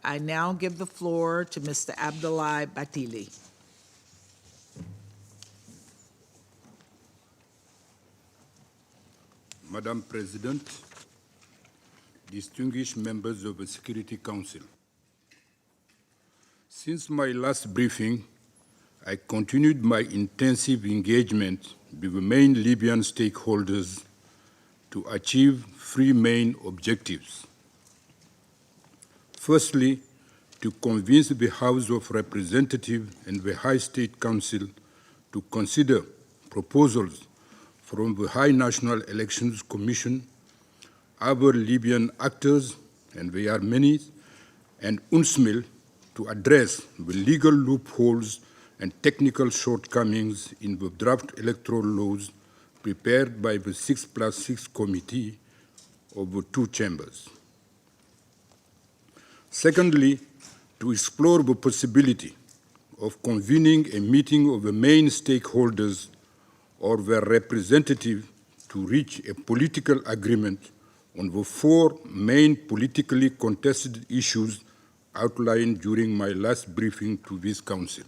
I now give the floor to Mr. Abdoulaye Bathily. Madam President, distinguished members of the Security Council, since my last briefing, I continued my intensive engagement with the main Libyan stakeholders to achieve three main objectives. Firstly, to convince the House of Representatives and the High State Council to consider proposals from the High National Elections Commission, other Libyan actors, and there are many, and UNSMIL to address the legal loopholes and technical shortcomings in the draft electoral laws prepared by the 6+6 committee of the two chambers. Secondly, to explore the possibility of convening a meeting of the main stakeholders or their representatives to reach a political agreement on the four main politically contested issues outlined during my last briefing to this Council.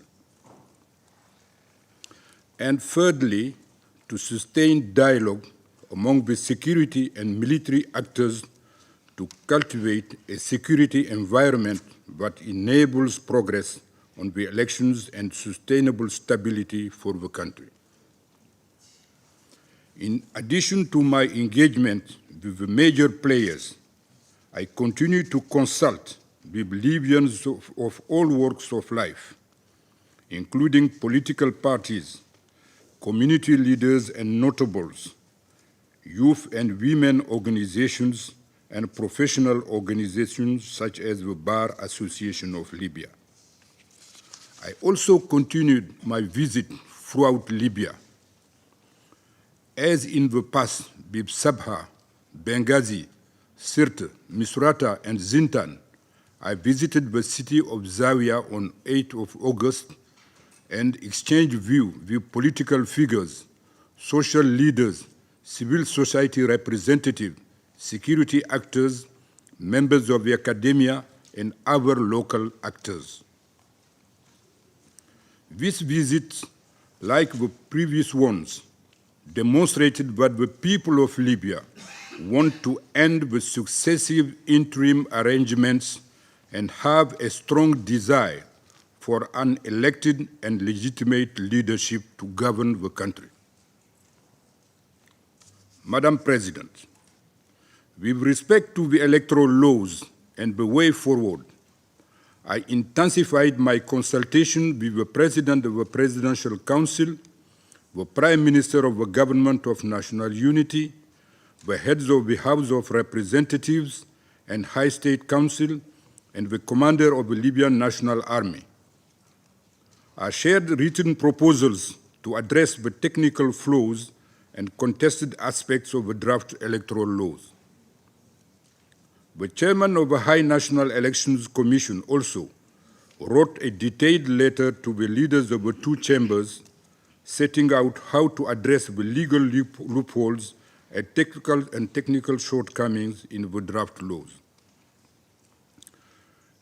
And thirdly, to sustain dialogue among the security and military actors to cultivate a security environment that enables progress on the elections and sustainable stability for the country. In addition to my engagement with the major players, I continue to consult with Libyans of all walks of life, including political parties, community leaders and notables, youth and women organizations, and professional organizations such as the Bar Association of Libya. I also continued my visit throughout Libya. As in the past with Sabha, Benghazi, Sirte, Misrata, and Zintan, I visited the city of Zawiya on 8th of August and exchanged views with political figures, social leaders, civil society representatives, security actors, members of the academia, and other local actors. This visit, like the previous ones, demonstrated that the people of Libya want to end the successive interim arrangements and have a strong desire for an elected and legitimate leadership to govern the country. Madam President, with respect to the electoral laws and the way forward, I intensified my consultation with the President of the Presidential Council, the Prime Minister of the Government of National Unity, the heads of the House of Representatives and High State Council, and the Commander of the Libyan National Army. I shared written proposals to address the technical flaws and contested aspects of the draft electoral laws. The chairman of the High National Elections Commission also wrote a detailed letter to the leaders of the two chambers setting out how to address the legal loopholes and technical shortcomings in the draft laws.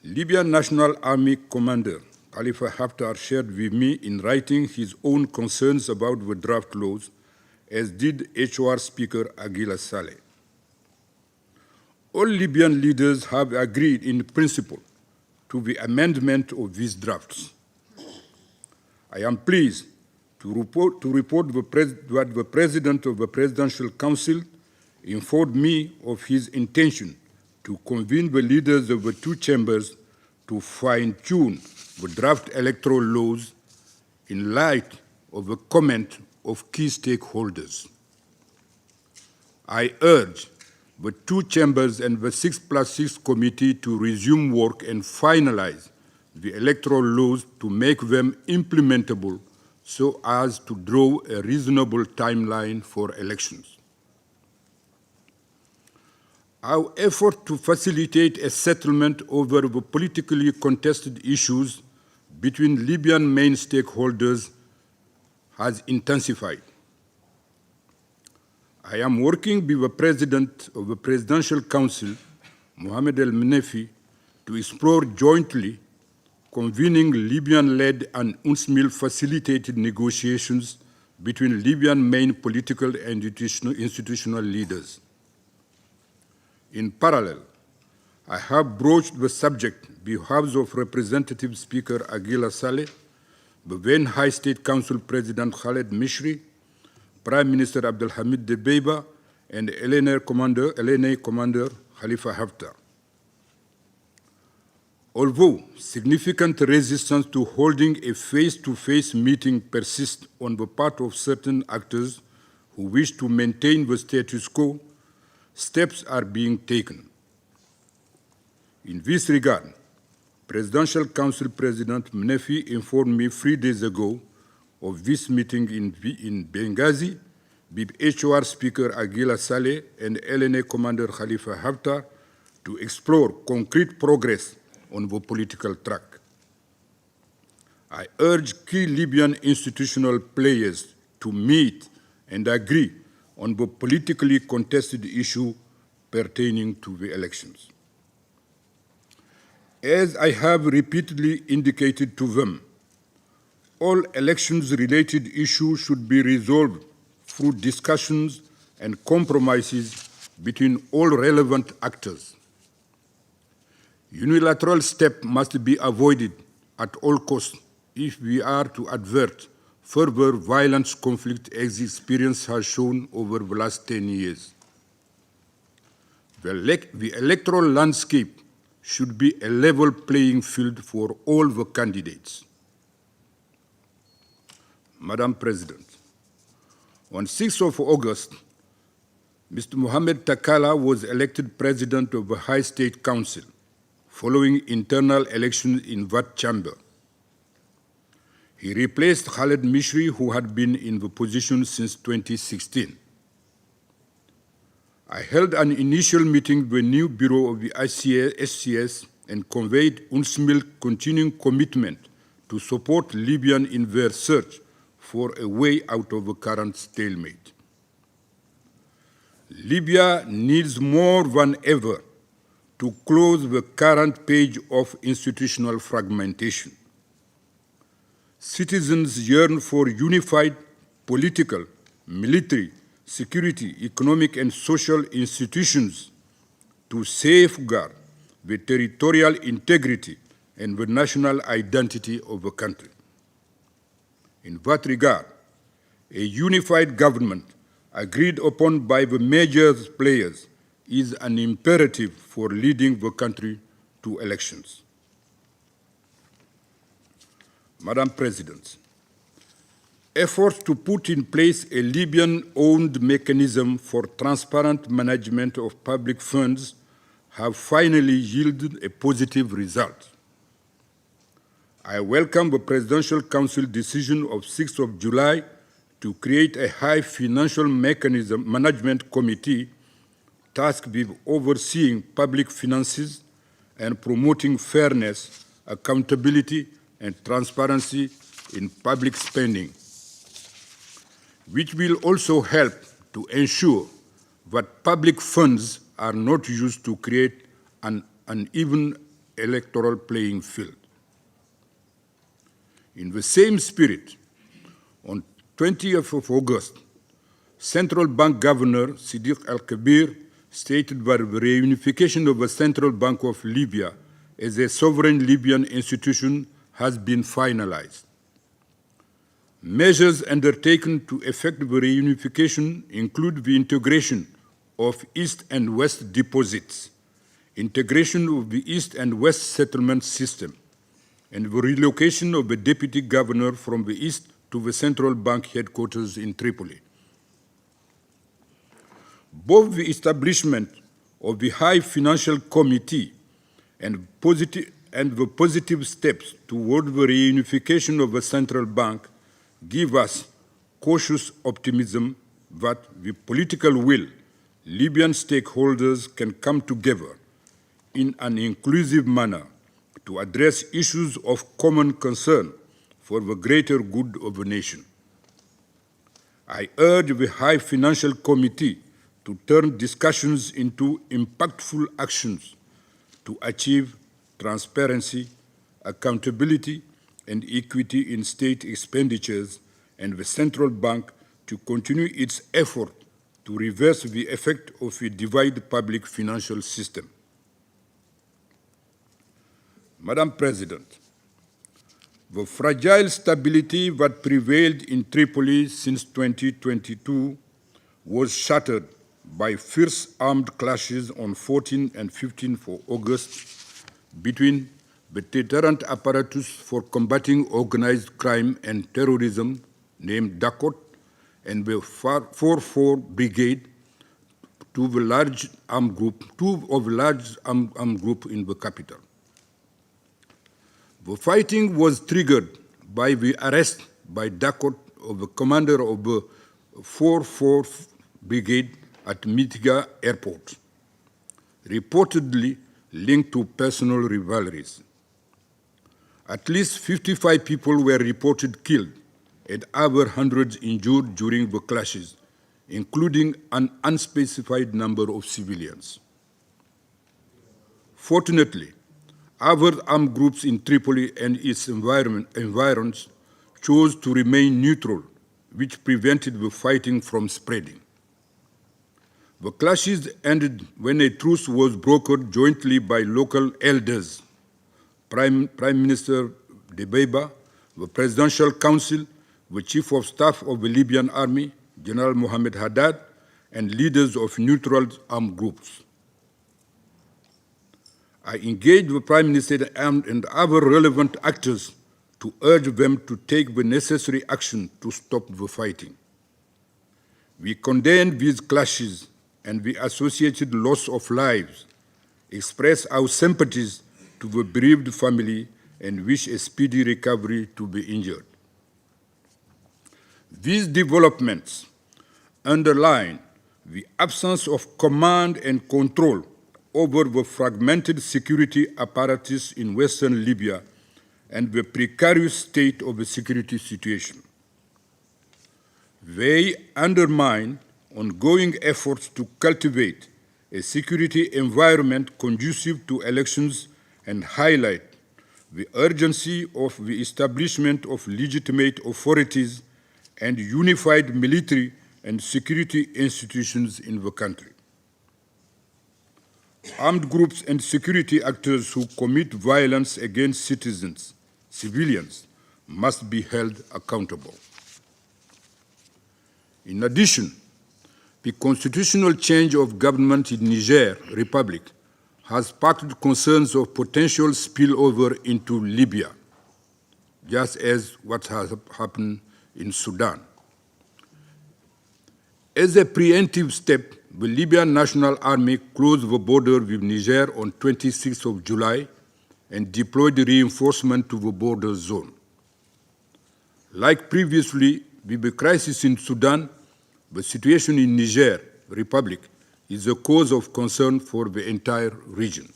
Libyan National Army Commander Khalifa Haftar shared with me in writing his own concerns about the draft laws, as did HOR Speaker Aguila Saleh. All Libyan leaders have agreed in principle to the amendment of these drafts. I am pleased to report that the President of the Presidential Council informed me of his intention to convene the leaders of the two chambers to fine-tune the draft electoral laws in light of the comment of key stakeholders. I urge the two chambers and the 6+6 committee to resume work and finalize the electoral laws to make them implementable so as to draw a reasonable timeline for elections. Our effort to facilitate a settlement over the politically contested issues between Libyan main stakeholders has intensified. I am working with the President of the Presidential Council, Mohamed El Menefi, to explore jointly convening Libyan-led and UNSMIL-facilitated negotiations between Libyan main political and institutional leaders. In parallel, I have broached the subject behalf of Representative Speaker Aguila Saleh, the then High State Council President Khaled Mishri, Prime Minister Abdelhamid Dbeibah, and LNA Commander Khalifa Haftar. Although significant resistance to holding a face-to-face meeting persists on the part of certain actors who wish to maintain the status quo, steps are being taken. In this regard, Presidential Council President Mnefi informed me 3 days ago of this meeting in Benghazi with HOR Speaker Aguila Saleh and LNA Commander Khalifa Haftar to explore concrete progress on the political track. I urge key Libyan institutional players to meet and agree on the politically contested issue pertaining to the elections. As I have repeatedly indicated to them, all elections-related issues should be resolved through discussions and compromises between all relevant actors. Unilateral steps must be avoided at all costs if we are to avert further violent conflict as experience has shown over the last 10 years. The electoral landscape should be a level playing field for all the candidates. Madam President, on 6th of August, Mr. Mohamed Takala was elected President of the High State Council, following internal elections in that chamber. He replaced Khaled Mishri, who had been in the position since 2016. I held an initial meeting with the new bureau of the SCS and conveyed UNSMIL's continuing commitment to support Libyans in their search for a way out of the current stalemate. Libya needs more than ever to close the current page of institutional fragmentation. Citizens yearn for unified political, military, security, economic, and social institutions to safeguard the territorial integrity and the national identity of the country. In that regard, a unified government agreed upon by the major players is an imperative for leading the country to elections. Madam President, efforts to put in place a Libyan-owned mechanism for transparent management of public funds have finally yielded a positive result. I welcome the Presidential Council decision of 6th of July to create a high financial mechanism management committee tasked with overseeing public finances and promoting fairness, accountability, and transparency in public spending, which will also help to ensure that public funds are not used to create an uneven electoral playing field. In the same spirit, on 20th of August, Central Bank Governor Siddiq Al-Kabir stated that the reunification of the Central Bank of Libya as a sovereign Libyan institution has been finalized. Measures undertaken to effect the reunification include the integration of East and West deposits, integration of the East and West settlement system, and the relocation of the Deputy Governor from the East to the Central Bank headquarters in Tripoli. Both the establishment of the High Financial Committee and the positive steps toward the reunification of the Central Bank give us cautious optimism that with political will, Libyan stakeholders can come together in an inclusive manner to address issues of common concern for the greater good of the nation. I urge the High Financial Committee to turn discussions into impactful actions to achieve transparency, accountability, and equity in state expenditures, and the central bank to continue its effort to reverse the effect of a divided public financial system. Madam President, the fragile stability that prevailed in Tripoli since 2022 was shattered by fierce armed clashes on 14 and 15 August between the deterrent apparatus for combating organized crime and terrorism, named DACOT, and the 4-4 Brigade, two of the large armed group in the capital. The fighting was triggered by the arrest by DACOT of the commander of the 4-4 Brigade at Mitiga Airport, reportedly linked to personal rivalries. At least 55 people were reported killed and over hundreds injured during the clashes, including an unspecified number of civilians. Fortunately, other armed groups in Tripoli and its environs chose to remain neutral, which prevented the fighting from spreading. The clashes ended when a truce was brokered jointly by local elders, Prime Minister Debeba, the Presidential Council, the Chief of Staff of the Libyan Army, General Mohammed Haddad, and leaders of neutral armed groups. I engaged the Prime Minister and other relevant actors to urge them to take the necessary action to stop the fighting. We condemned these clashes and the associated loss of lives, express our sympathies to the bereaved family, and wish a speedy recovery to the injured. These developments underline the absence of command and control over the fragmented security apparatus in Western Libya and the precarious state of the security situation. They undermine ongoing efforts to cultivate a security environment conducive to elections and highlight the urgency of the establishment of legitimate authorities and unified military and security institutions in the country. Armed groups and security actors who commit violence against civilians, must be held accountable. In addition, the constitutional change of government in Niger Republic has sparked concerns of potential spillover into Libya, just as what has happened in Sudan. As a preemptive step, the Libyan National Army closed the border with Niger on 26th of July and deployed reinforcement to the border zone. Like previously, with the crisis in Sudan, the situation in Niger Republic is a cause of concern for the entire region.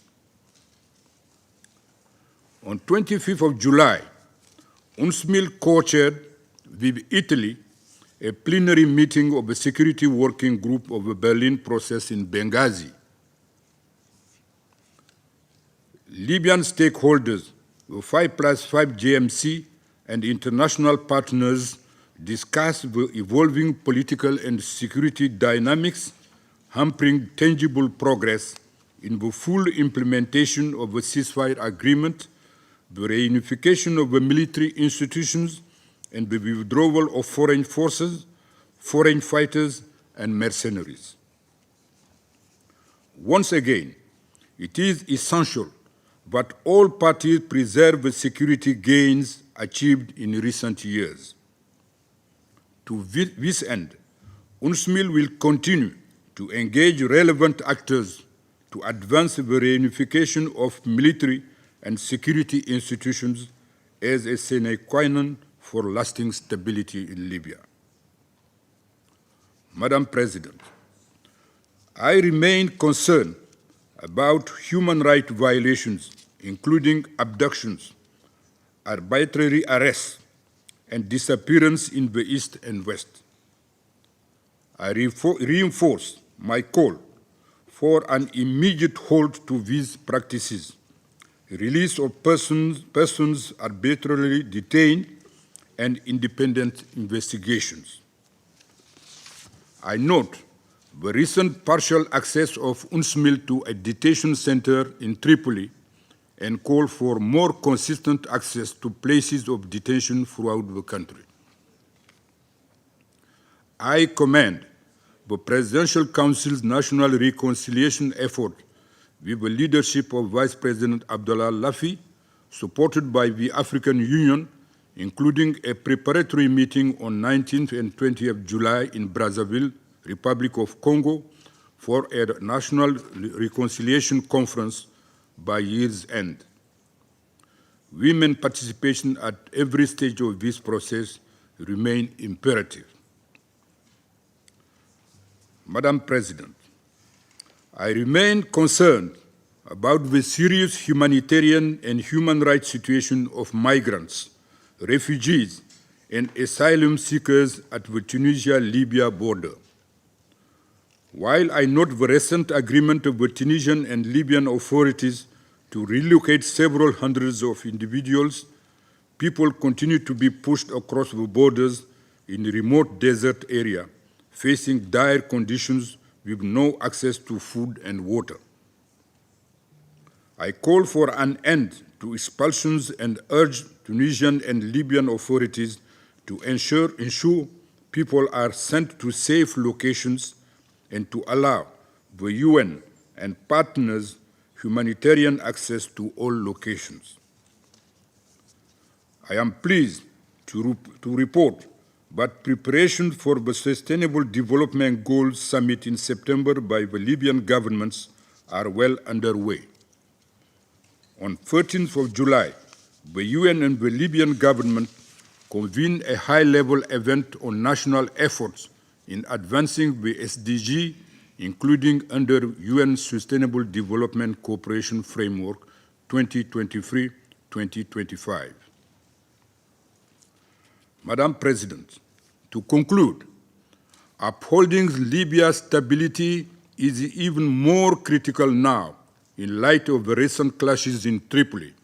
On 25th of July, UNSMIL co-chaired with Italy a plenary meeting of the Security Working Group of the Berlin Process in Benghazi. Libyan stakeholders, the 5+5 JMC, and international partners discussed the evolving political and security dynamics hampering tangible progress in the full implementation of the ceasefire agreement, the reunification of the military institutions, and the withdrawal of foreign forces, foreign fighters, and mercenaries. Once again, it is essential that all parties preserve the security gains achieved in recent years. To this end, UNSMIL will continue to engage relevant actors to advance the reunification of military and security institutions as a sine qua non for lasting stability in Libya. Madam President, I remain concerned about human rights violations, including abductions, arbitrary arrests, and disappearance in the East and West. I reinforce my call for an immediate halt to these practices, release of persons arbitrarily detained, and independent investigations. I note the recent partial access of UNSMIL to a detention center in Tripoli and call for more consistent access to places of detention throughout the country. I commend the Presidential Council's national reconciliation effort with the leadership of Vice President Abdullah Lafi, supported by the African Union, including a preparatory meeting on 19th and 20th July in Brazzaville, Republic of Congo, for a national reconciliation conference by year's end. Women participation at every stage of this process remain imperative. Madam President, I remain concerned about the serious humanitarian and human rights situation of migrants, refugees, and asylum seekers at the Tunisia-Libya border. While I note the recent agreement of the Tunisian and Libyan authorities to relocate several hundreds of individuals, people continue to be pushed across the borders in a remote desert area, facing dire conditions with no access to food and water. I call for an end to expulsions and urge Tunisian and Libyan authorities to ensure people are sent to safe locations and to allow the UN and partners humanitarian access to all locations. I am pleased to report that preparations for the Sustainable Development Goals Summit in September by the Libyan governments are well underway. On 13th of July, the UN and the Libyan government convened a high-level event on national efforts in advancing the SDG, including under UN Sustainable Development Cooperation Framework 2023-2025. Madam President, to conclude, upholding Libya's stability is even more critical now in light of the recent clashes in Tripoli,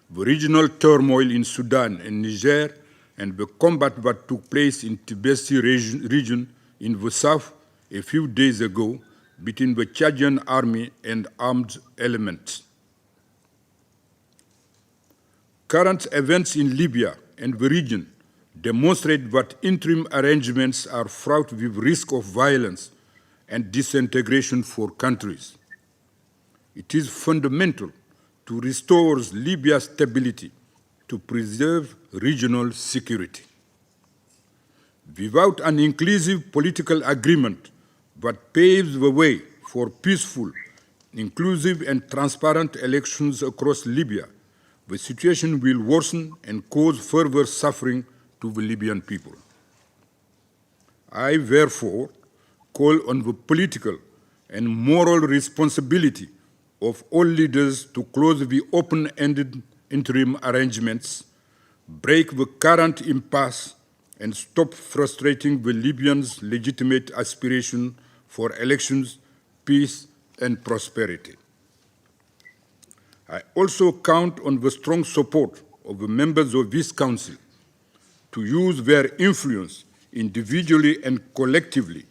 the regional turmoil in Sudan and Niger, and the combat that took place in Tibesti region in the south a few days ago between the Chadian army and armed elements. Current events in Libya and the region demonstrate that interim arrangements are fraught with risk of violence and disintegration for countries. It is fundamental to restore Libya's stability to preserve regional security. Without an inclusive political agreement that paves the way for peaceful, inclusive, and transparent elections across Libya, the situation will worsen and cause further suffering to the Libyan people. I therefore call on the political and moral responsibility of all leaders to close the open-ended interim arrangements, break the current impasse, and stop frustrating the Libyans' legitimate aspiration for elections, peace, and prosperity. I also count on the strong support of the members of this Council to use their influence individually and collectively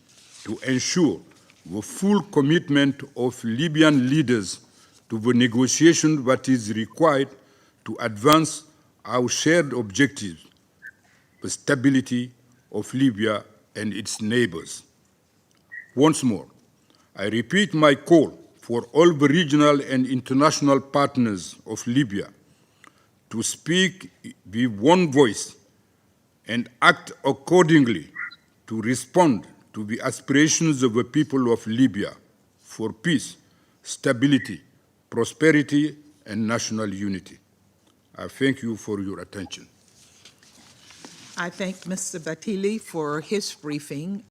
to ensure the full commitment of Libyan leaders to the negotiation that is required to advance our shared objectives, the stability of Libya and its neighbors. Once more, I repeat my call for all the regional and international partners of Libya to speak with one voice and act accordingly to respond to the aspirations of the people of Libya for peace, stability, prosperity, and national unity. I thank you for your attention. I thank Mr. Bathily for his briefing,